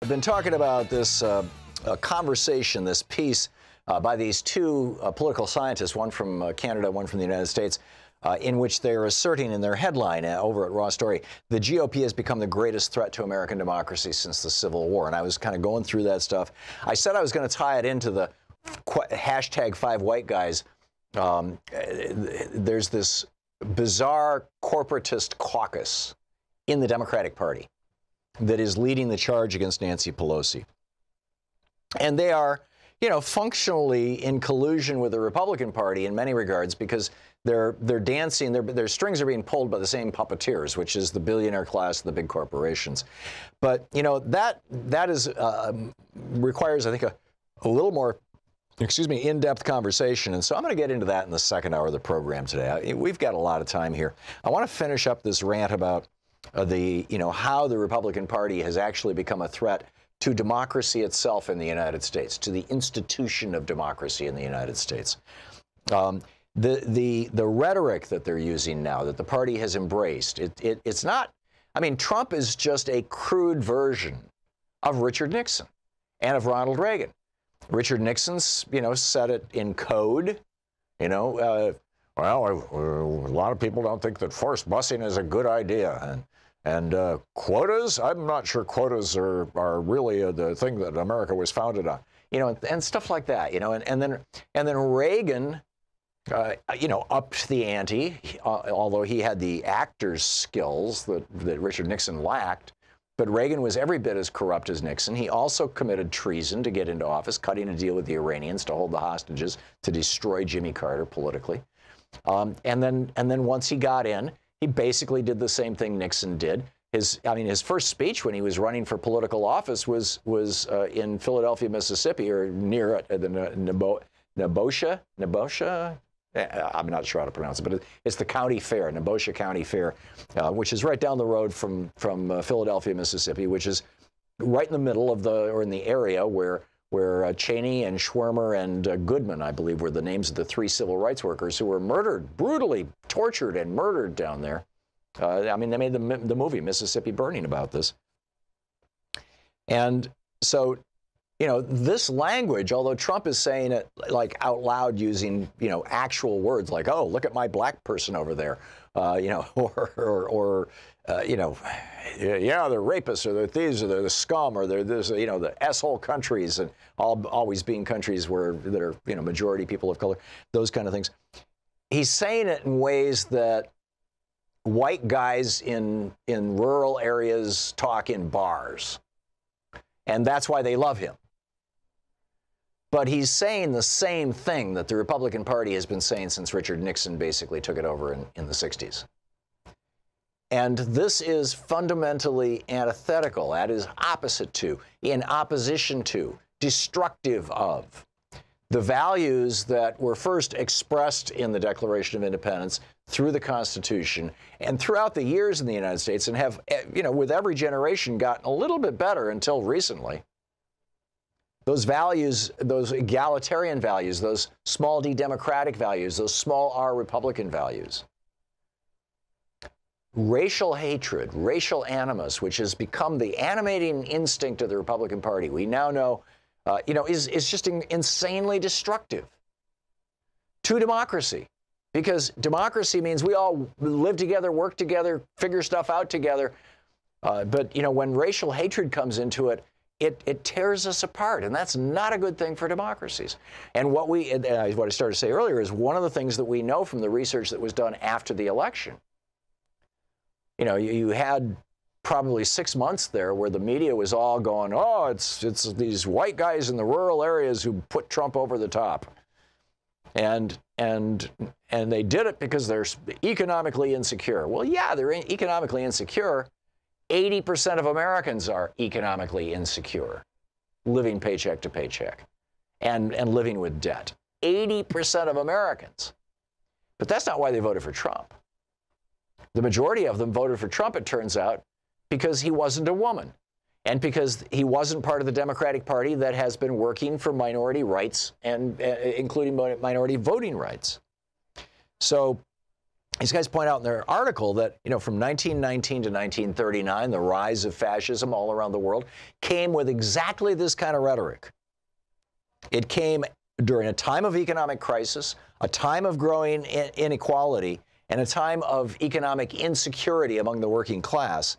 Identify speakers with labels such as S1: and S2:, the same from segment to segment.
S1: I've been talking about this conversation, this piece by these two political scientists, one from Canada, one from the United States, in which they're asserting in their headline over at Raw Story, the GOP has become the greatest threat to American democracy since the Civil War. And I was kind of going through that stuff. I said I was going to tie it into the hashtag 5 white guys. There's this bizarre corporatist caucus in the Democratic Party that is leading the charge against Nancy Pelosi. And they are, you know, functionally in collusion with the Republican Party in many regards, because they're dancing, their strings are being pulled by the same puppeteers, which is the billionaire class, the big corporations. But, you know, that is requires, I think, a little more, in-depth conversation. And so I'm going to get into that in the second hour of the program today. We've got a lot of time here. I want to finish up this rant about how the Republican Party has actually become a threat to democracy itself in the United States, to the institution of democracy in the United States. The rhetoric that they're using now, that the party has embraced, it's not, I mean, Trump is just a crude version of Richard Nixon and of Ronald Reagan. Richard Nixon's, said it in code, well, a lot of people don't think that forced busing is a good idea. And quotas, I'm not sure quotas are really the thing that America was founded on, and stuff like that, and then Reagan, upped the ante, although he had the actor's skills that Richard Nixon lacked. But Reagan was every bit as corrupt as Nixon. He also committed treason to get into office, cutting a deal with the Iranians to hold the hostages, to destroy Jimmy Carter politically. And then once he got in, he basically did the same thing Nixon did. His first speech when he was running for political office was in Philadelphia, Mississippi, or near the Nebosha. I'm not sure how to pronounce it, but it's the county fair, Nebosha County Fair, which is right down the road from Philadelphia, Mississippi, which is right in the middle of in the area where Cheney and Schwimmer and Goodman, I believe, were the names of the 3 civil rights workers who were murdered, brutally tortured and murdered down there. They made the movie Mississippi Burning about this. And so, this language, although Trump is saying it like out loud using, actual words like, oh, look at my black person over there, yeah, they're rapists or they're thieves or they're the scum or there's the S-hole countries and always being countries that are, majority people of color, those kind of things. He's saying it in ways that white guys in rural areas talk in bars. And that's why they love him. But he's saying the same thing that the Republican Party has been saying since Richard Nixon basically took it over in the 60s. And this is fundamentally antithetical. That is opposite to, in opposition to, destructive of the values that were first expressed in the Declaration of Independence, through the Constitution, and throughout the years in the United States, and have, with every generation gotten a little bit better until recently. Those values, those egalitarian values, those small d democratic values, those small r Republican values. Racial hatred, racial animus, which has become the animating instinct of the Republican Party, we now know, is just insanely destructive to democracy. Because democracy means we all live together, work together, figure stuff out together. But, when racial hatred comes into it, it tears us apart, and that's not a good thing for democracies. And what I started to say earlier is one of the things that we know from the research that was done after the election. You had probably 6 months there where the media was all going, oh, it's these white guys in the rural areas who put Trump over the top. And they did it because they're economically insecure. Well, yeah, they're economically insecure. 80% of Americans are economically insecure, living paycheck to paycheck, and living with debt. 80% of Americans. But that's not why they voted for Trump. The majority of them voted for Trump, it turns out, because he wasn't a woman, and because he wasn't part of the Democratic Party that has been working for minority rights, and including minority voting rights. So these guys point out in their article that, from 1919 to 1939, the rise of fascism all around the world came with exactly this kind of rhetoric. It came during a time of economic crisis, a time of growing inequality, and a time of economic insecurity among the working class.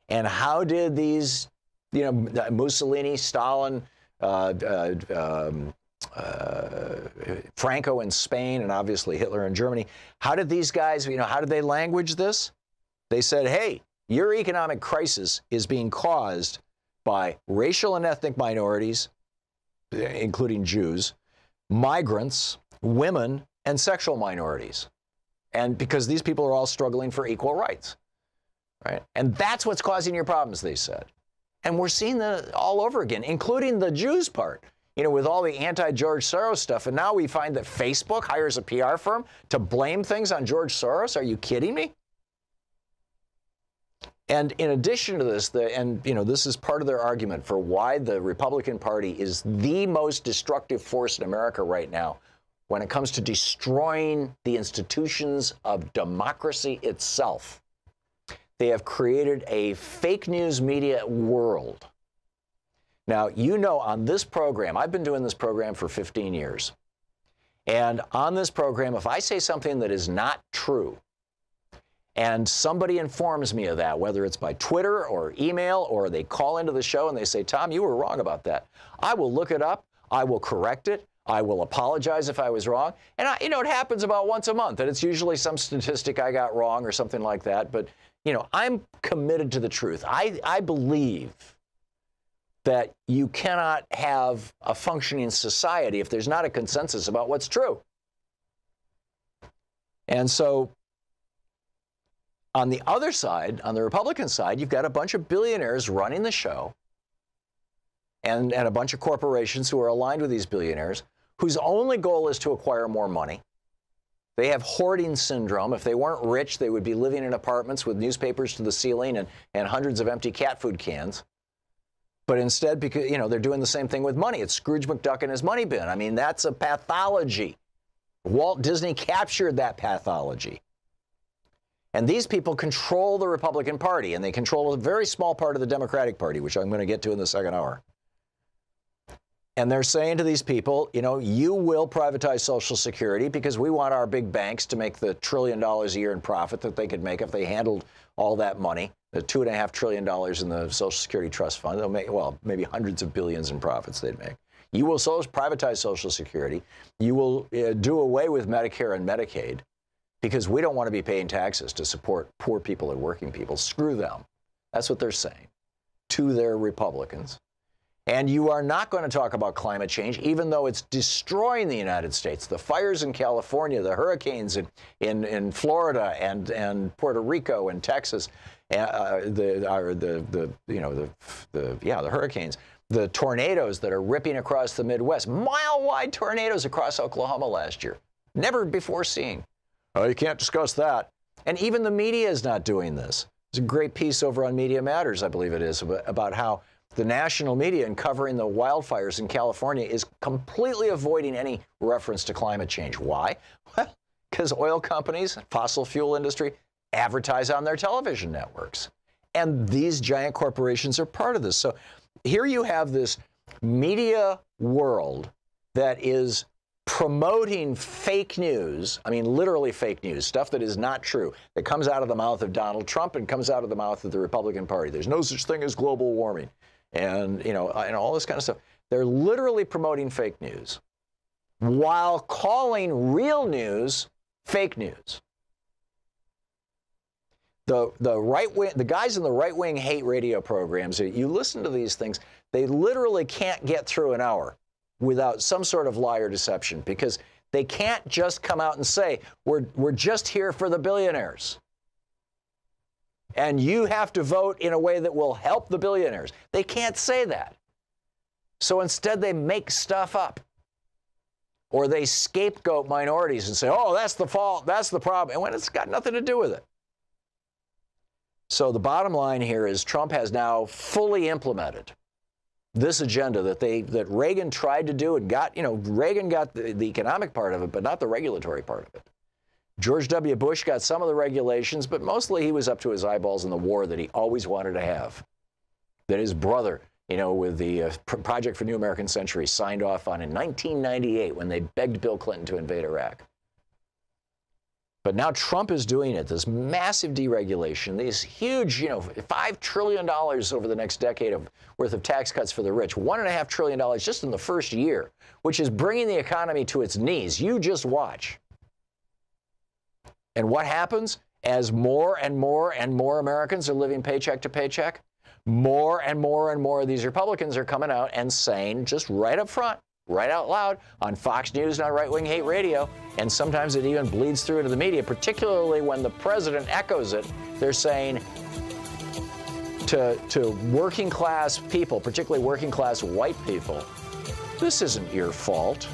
S1: And how did these, Mussolini, Stalin, Franco in Spain, and obviously Hitler in Germany, how did these guys, how did they language this? They said, hey, your economic crisis is being caused by racial and ethnic minorities, including Jews, migrants, women, and sexual minorities. And because these people are all struggling for equal rights, right? And that's what's causing your problems, they said. And we're seeing that all over again, including the Jews part, with all the anti-George Soros stuff. And now we find that Facebook hires a PR firm to blame things on George Soros. Are you kidding me? And in addition to this, this is part of their argument for why the Republican Party is the most destructive force in America right now when it comes to destroying the institutions of democracy itself. They have created a fake news media world. Now, on this program, I've been doing this program for 15 years. And on this program, if I say something that is not true, and somebody informs me of that, whether it's by Twitter or email, or they call into the show and they say, Tom, you were wrong about that, I will look it up, I will correct it, I will apologize if I was wrong. And, it happens about once a month, and it's usually some statistic I got wrong or something like that. But, I'm committed to the truth. I believe that you cannot have a functioning society if there's not a consensus about what's true. And so on the other side, on the Republican side, you've got a bunch of billionaires running the show and a bunch of corporations who are aligned with these billionaires whose only goal is to acquire more money. They have hoarding syndrome. If they weren't rich, they would be living in apartments with newspapers to the ceiling and hundreds of empty cat food cans. But instead, because, they're doing the same thing with money. It's Scrooge McDuck and his money bin. I mean, that's a pathology. Walt Disney captured that pathology. And these people control the Republican Party, and they control a very small part of the Democratic Party, which I'm going to get to in the second hour. And they're saying to these people, you will privatize Social Security because we want our big banks to make the $1 trillion a year in profit that they could make if they handled all that money, the $2.5 trillion in the Social Security Trust Fund. They'll make, maybe hundreds of billions in profits they'd make. You will privatize Social Security. You will do away with Medicare and Medicaid because we don't want to be paying taxes to support poor people and working people. Screw them. That's what they're saying to their Republicans. And you are not going to talk about climate change, even though it's destroying the United States. The fires in California, the hurricanes in Florida and Puerto Rico and Texas, the hurricanes, the tornadoes that are ripping across the Midwest, mile-wide tornadoes across Oklahoma last year, never before seen. Oh, you can't discuss that. And even the media is not doing this. There's a great piece over on Media Matters, I believe it is, about how the national media in covering the wildfires in California is completely avoiding any reference to climate change. Why? Well, because oil companies, fossil fuel industry, advertise on their television networks. And these giant corporations are part of this. So here you have this media world that is promoting fake news. I mean, literally fake news, stuff that is not true, that comes out of the mouth of Donald Trump and comes out of the mouth of the Republican Party. There's no such thing as global warming. And, and all this kind of stuff. They're literally promoting fake news while calling real news fake news. The right wing, the guys in the right wing hate radio programs, you listen to these things, they literally can't get through an hour without some sort of lie or deception, because they can't just come out and say, we're just here for the billionaires. And you have to vote in a way that will help the billionaires. They can't say that. So instead, they make stuff up. Or they scapegoat minorities and say, oh, that's the fault, that's the problem, and when it's got nothing to do with it. So the bottom line here is Trump has now fully implemented this agenda that Reagan tried to do and got, Reagan got the economic part of it, but not the regulatory part of it. George W. Bush got some of the regulations, but mostly he was up to his eyeballs in the war that he always wanted to have, that his brother, with the Project for New American Century, signed off on in 1998 when they begged Bill Clinton to invade Iraq. But now Trump is doing it, this massive deregulation, these huge, $5 trillion over the next decade worth of tax cuts for the rich, $1.5 trillion just in the first year, which is bringing the economy to its knees. You just watch. And what happens as more and more and more Americans are living paycheck to paycheck? More and more and more of these Republicans are coming out and saying, just right up front, right out loud, on Fox News and on Right Wing Hate Radio, and sometimes it even bleeds through into the media, particularly when the president echoes it. They're saying to working class people, particularly working class white people, this isn't your fault.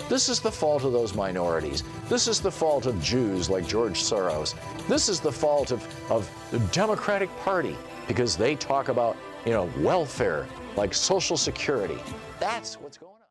S1: This is the fault of those minorities. This is the fault of Jews like George Soros. This is the fault of the Democratic Party because they talk about, welfare like Social Security. That's what's going on.